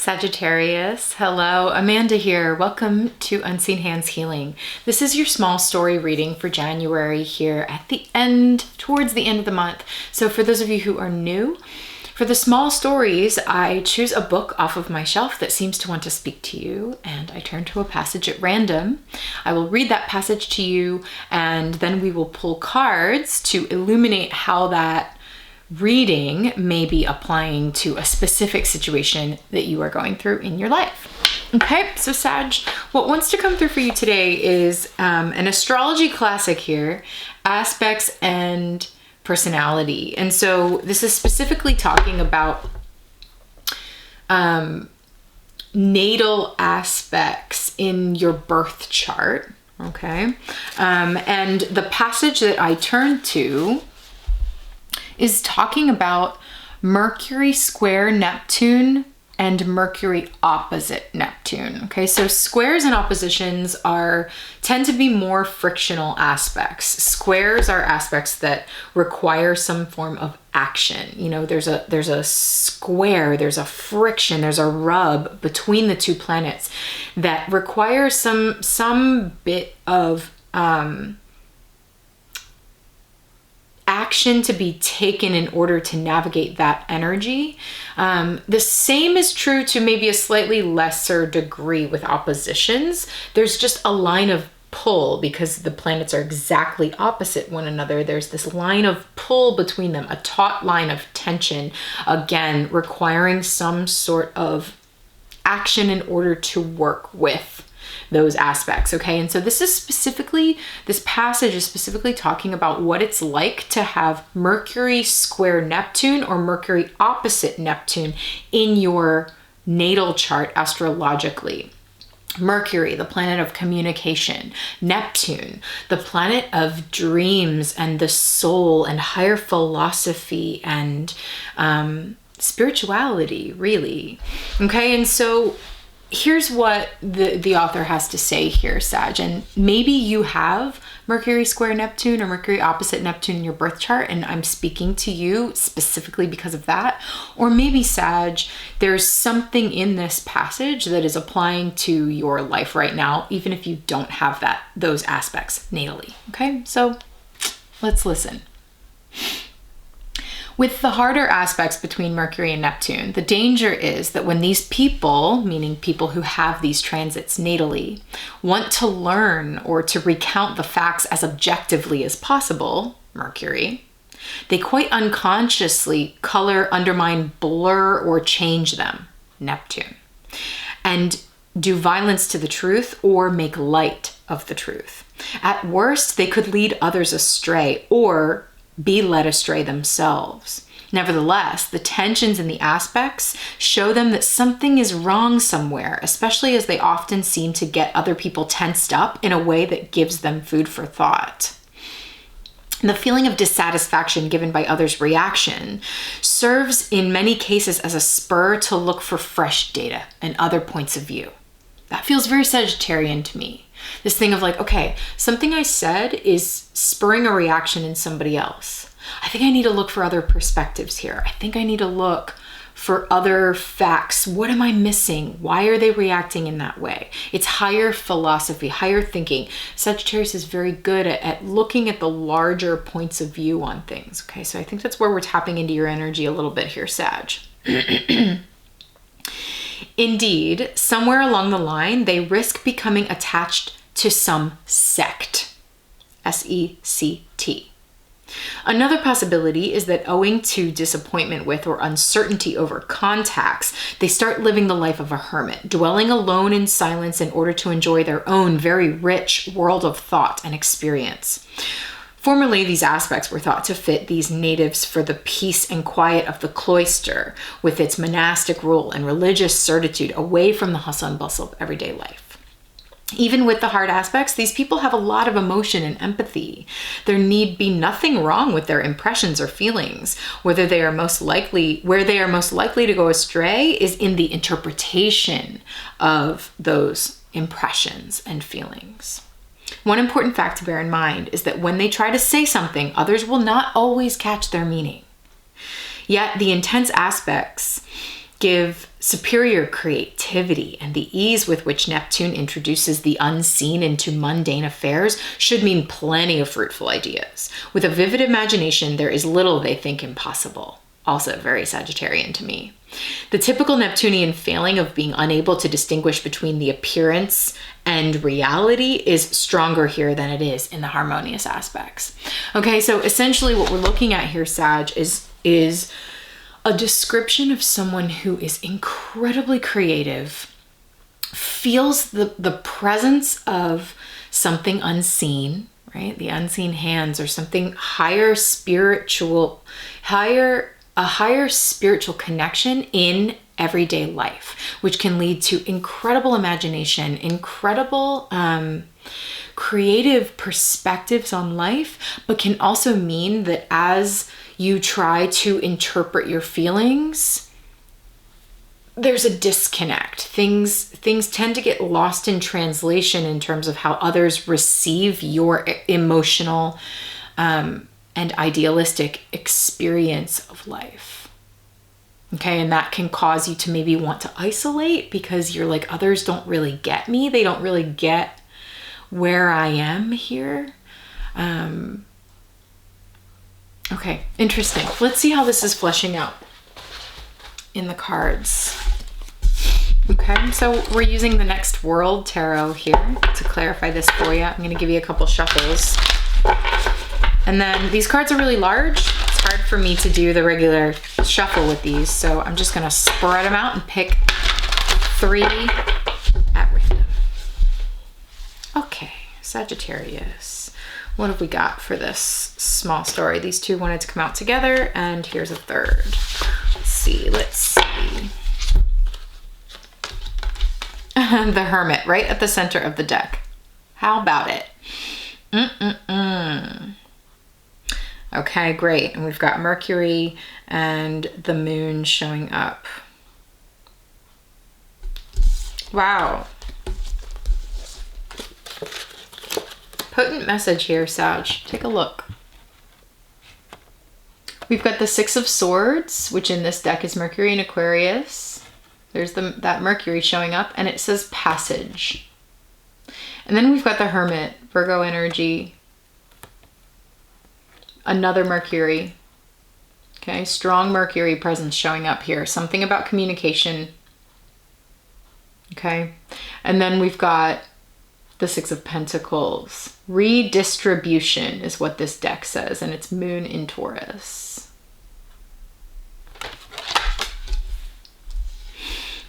Sagittarius, hello, Amanda here. Welcome to Unseen Hands Healing. This is your small story reading for January here at the end, towards the end of the month. So for those of you who are new, for the small stories, I choose a book off of my shelf that seems to want to speak to you, and I turn to a passage at random. I will read that passage to you, and then we will pull cards to illuminate how that reading may be applying to a specific situation that you are going through in your life. Okay, so Sag, what wants to come through for you today is an astrology classic here, aspects and personality. And so this is specifically talking about natal aspects in your birth chart. Okay, and the passage that I turn to is talking about Mercury square Neptune and Mercury opposite Neptune. Okay, so squares and oppositions tend to be more frictional aspects. Squares are aspects that require some form of action. You know, there's a square, there's a friction, there's a rub between the two planets that requires some bit of action to be taken in order to navigate that energy. The same is true to maybe a slightly lesser degree with oppositions. There's just a line of pull because the planets are exactly opposite one another. There's this line of pull between them, a taut line of tension, again, requiring some sort of action in order to work with those aspects. Okay, and so this passage is specifically talking about what it's like to have Mercury square Neptune or Mercury opposite Neptune in your natal chart astrologically. Mercury, the planet of communication. Neptune, the planet of dreams and the soul and higher philosophy and spirituality, really. Okay, and so here's what the author has to say here, Sag. And maybe you have Mercury square Neptune or Mercury opposite Neptune in your birth chart, and I'm speaking to you specifically because of that. Or maybe, Sag, there's something in this passage that is applying to your life right now, even if you don't have those aspects natally. Okay, so let's listen. With the harder aspects between Mercury and Neptune, the danger is that when these people, meaning people who have these transits natally, want to learn or to recount the facts as objectively as possible, Mercury, they quite unconsciously color, undermine, blur, or change them, Neptune, and do violence to the truth or make light of the truth. At worst, they could lead others astray or be led astray themselves. Nevertheless, the tensions in the aspects show them that something is wrong somewhere, especially as they often seem to get other people tensed up in a way that gives them food for thought. The feeling of dissatisfaction given by others' reaction serves in many cases as a spur to look for fresh data and other points of view. That feels very Sagittarian to me. This thing of like, okay, something I said is spurring a reaction in somebody else. I think I need to look for other perspectives here. I think I need to look for other facts. What am I missing? Why are they reacting in that way? It's higher philosophy, higher thinking. Sagittarius is very good at looking at the larger points of view on things. Okay, so I think that's where we're tapping into your energy a little bit here, Sag. Indeed, somewhere along the line, they risk becoming attached to some sect, S-E-C-T. Another possibility is that owing to disappointment with or uncertainty over contacts, they start living the life of a hermit, dwelling alone in silence in order to enjoy their own very rich world of thought and experience. Formerly, these aspects were thought to fit these natives for the peace and quiet of the cloister, with its monastic rule and religious certitude away from the hustle and bustle of everyday life. Even with the hard aspects, these people have a lot of emotion and empathy. There need be nothing wrong with their impressions or feelings. Where they are most likely to go astray is in the interpretation of those impressions and feelings. One important fact to bear in mind is that when they try to say something, others will not always catch their meaning. Yet the intense aspects give superior creativity, and the ease with which Neptune introduces the unseen into mundane affairs should mean plenty of fruitful ideas. With a vivid imagination, there is little they think impossible. Also very Sagittarian to me. The typical Neptunian failing of being unable to distinguish between the appearance and reality is stronger here than it is in the harmonious aspects. Okay, so essentially what we're looking at here, Sag, is a description of someone who is incredibly creative, feels the presence of something unseen, right? The unseen hands, or something higher spiritual, a higher spiritual connection in everyday life, which can lead to incredible imagination, incredible creative perspectives on life, but can also mean that as you try to interpret your feelings, there's a disconnect. Things tend to get lost in translation in terms of how others receive your emotional and idealistic experience of life. Okay, and that can cause you to maybe want to isolate because you're like, others don't really get me. They don't really get where I am here. Okay, interesting. Let's see how this is fleshing out in the cards. Okay, so we're using the Next World Tarot here to clarify this for you. I'm going to give you a couple shuffles. And then these cards are really large. It's hard for me to do the regular shuffle with these, so I'm just going to spread them out and pick 3 at random. Okay, Sagittarius. What have we got for this small story? These two wanted to come out together, and here's a third. Let's see. The Hermit, right at the center of the deck. How about it? Okay, great. And we've got Mercury and the moon showing up. Wow. Potent message here, Sag. Take a look. We've got the 6 of Swords, which in this deck is Mercury and Aquarius. There's that Mercury showing up, and it says passage. And then we've got the Hermit, Virgo energy. Another Mercury. Okay, strong Mercury presence showing up here. Something about communication. Okay, and then we've got the 6 of Pentacles. Redistribution is what this deck says, and it's moon in Taurus.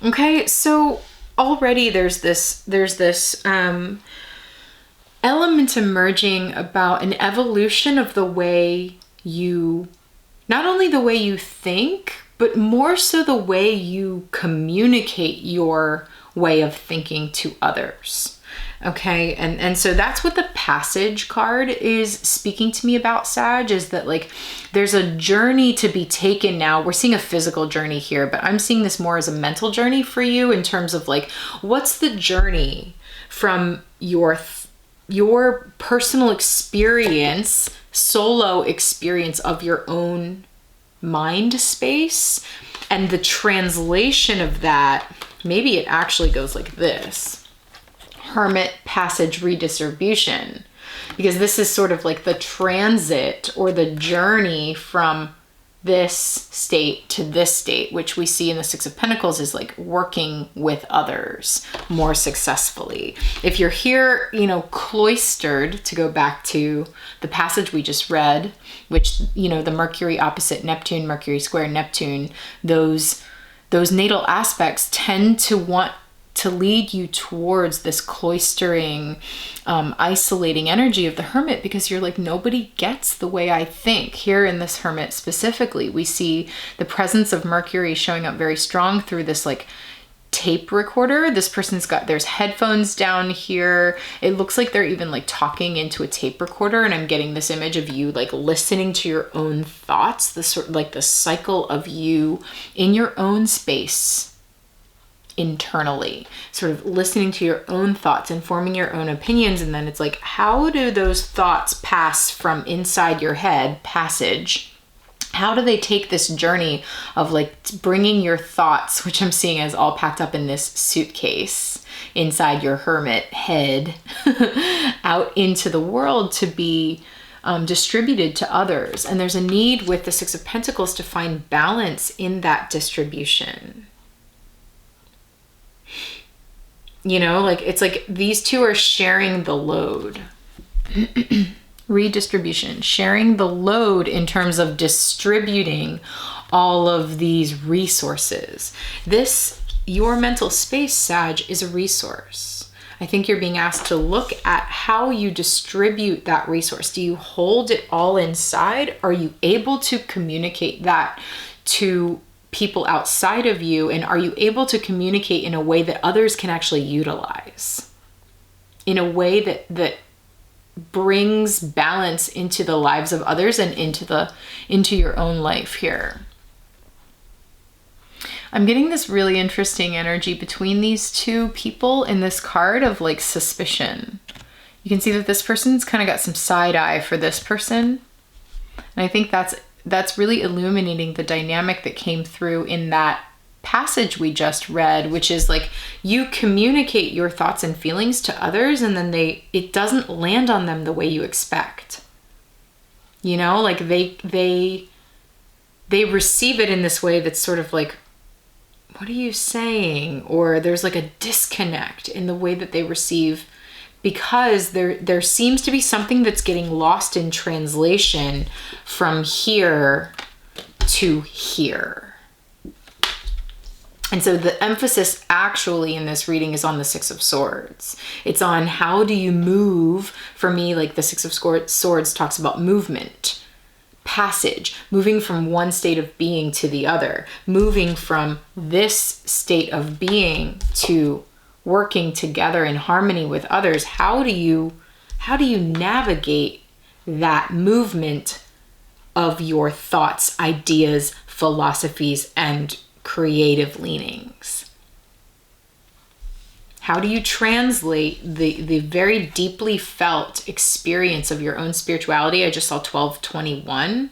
Okay, so already there's this element emerging about an evolution of the way you, not only the way you think, but more so the way you communicate your way of thinking to others. Okay, and so that's what the Passage card is speaking to me about, Sag, is that like there's a journey to be taken now. We're seeing a physical journey here, but I'm seeing this more as a mental journey for you in terms of like, what's the journey from your personal experience, solo experience of your own mind space, and the translation of that. Maybe it actually goes like this: Hermit, Passage, Redistribution, because this is sort of like the transit or the journey from this state to this state, which we see in the 6 of Pentacles is like working with others more successfully. If you're here, cloistered, to go back to the passage we just read, which, the Mercury opposite Neptune, Mercury square Neptune, those natal aspects tend to want to lead you towards this cloistering, isolating energy of the Hermit, because you're like, nobody gets the way I think. Here in this Hermit specifically, we see the presence of Mercury showing up very strong through this like tape recorder. This person's there's headphones down here. It looks like they're even like talking into a tape recorder, and I'm getting this image of you like listening to your own thoughts, the sort of like the cycle of you in your own space internally, sort of listening to your own thoughts and forming your own opinions. And then it's like, how do those thoughts pass from inside your head, Passage, How do they take this journey of like bringing your thoughts, which I'm seeing as all packed up in this suitcase inside your hermit head, out into the world to be distributed to others? And there's a need with the Six of Pentacles to find balance in that distribution. You know, like it's like these two are sharing the load. Redistribution, sharing the load in terms of distributing all of these resources. Your mental space, Sag, is a resource. I think you're being asked to look at how you distribute that resource. Do you hold it all inside? Are you able to communicate that to people outside of you? And are you able to communicate in a way that others can actually utilize? In a way that brings balance into the lives of others and into your own life here. I'm getting this really interesting energy between these two people in this card of like suspicion. You can see that this person's kind of got some side eye for this person. And I think that's really illuminating the dynamic that came through in that passage we just read, which is like you communicate your thoughts and feelings to others and then it doesn't land on them the way you expect. You know, like they receive it in this way that's sort of like, what are you saying? Or there's like a disconnect in the way that they receive, because there seems to be something that's getting lost in translation from here to here. And so the emphasis actually in this reading is on the Six of Swords. It's on how do you move. For me, like the Six of Swords talks about movement, passage, moving from one state of being to the other, moving from this state of being to working together in harmony with others. How do you navigate that movement of your thoughts, ideas, philosophies, and creative leanings? How do you translate the very deeply felt experience of your own spirituality? I just saw 1221,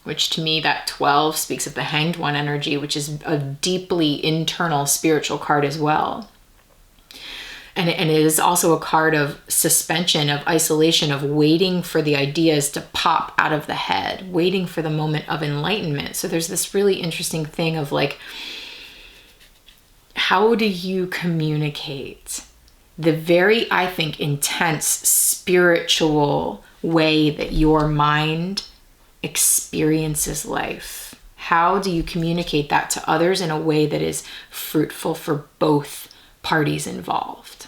which to me, that 12 speaks of the Hanged One energy, which is a deeply internal spiritual card as well. And it is also a card of suspension, of isolation, of waiting for the ideas to pop out of the head, waiting for the moment of enlightenment. So there's this really interesting thing of like, how do you communicate the very, I think, intense spiritual way that your mind experiences life? How do you communicate that to others in a way that is fruitful for both parties involved?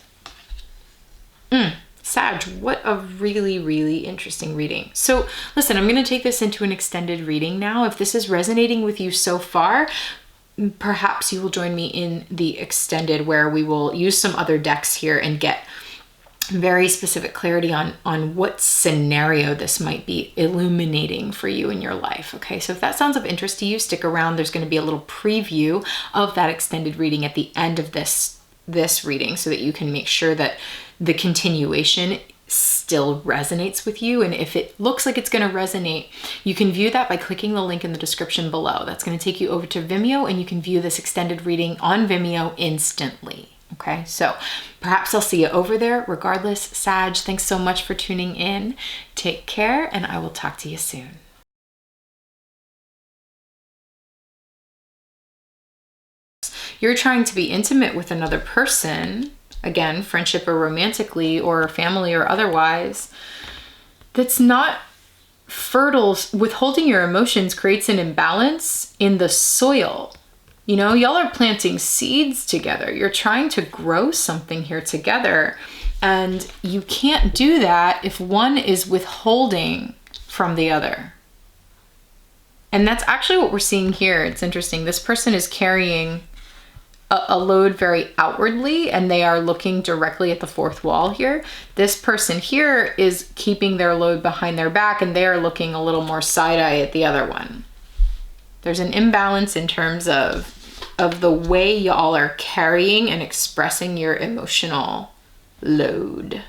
Sag, what a really, really interesting reading. So listen, I'm going to take this into an extended reading now. If this is resonating with you so far, perhaps you will join me in the extended, where we will use some other decks here and get very specific clarity on what scenario this might be illuminating for you in your life. Okay, so if that sounds of interest to you, stick around. There's going to be a little preview of that extended reading at the end of this reading, so that you can make sure that the continuation still resonates with you. And if it looks like it's going to resonate, you can view that by clicking the link in the description below. That's going to take you over to Vimeo, and you can view this extended reading on Vimeo instantly. Okay, so perhaps I'll see you over there. Regardless, Sag, thanks so much for tuning in. Take care, and I will talk to you soon. You're trying to be intimate with another person, again, friendship or romantically or family or otherwise, that's not fertile. Withholding your emotions creates an imbalance in the soil. You know, y'all are planting seeds together. You're trying to grow something here together, and you can't do that if one is withholding from the other. And that's actually what we're seeing here. It's interesting. This person is carrying a load very outwardly, and they are looking directly at the fourth wall here. This person here is keeping their load behind their back, and they are looking a little more side-eye at the other one. There's an imbalance in terms of the way y'all are carrying and expressing your emotional load.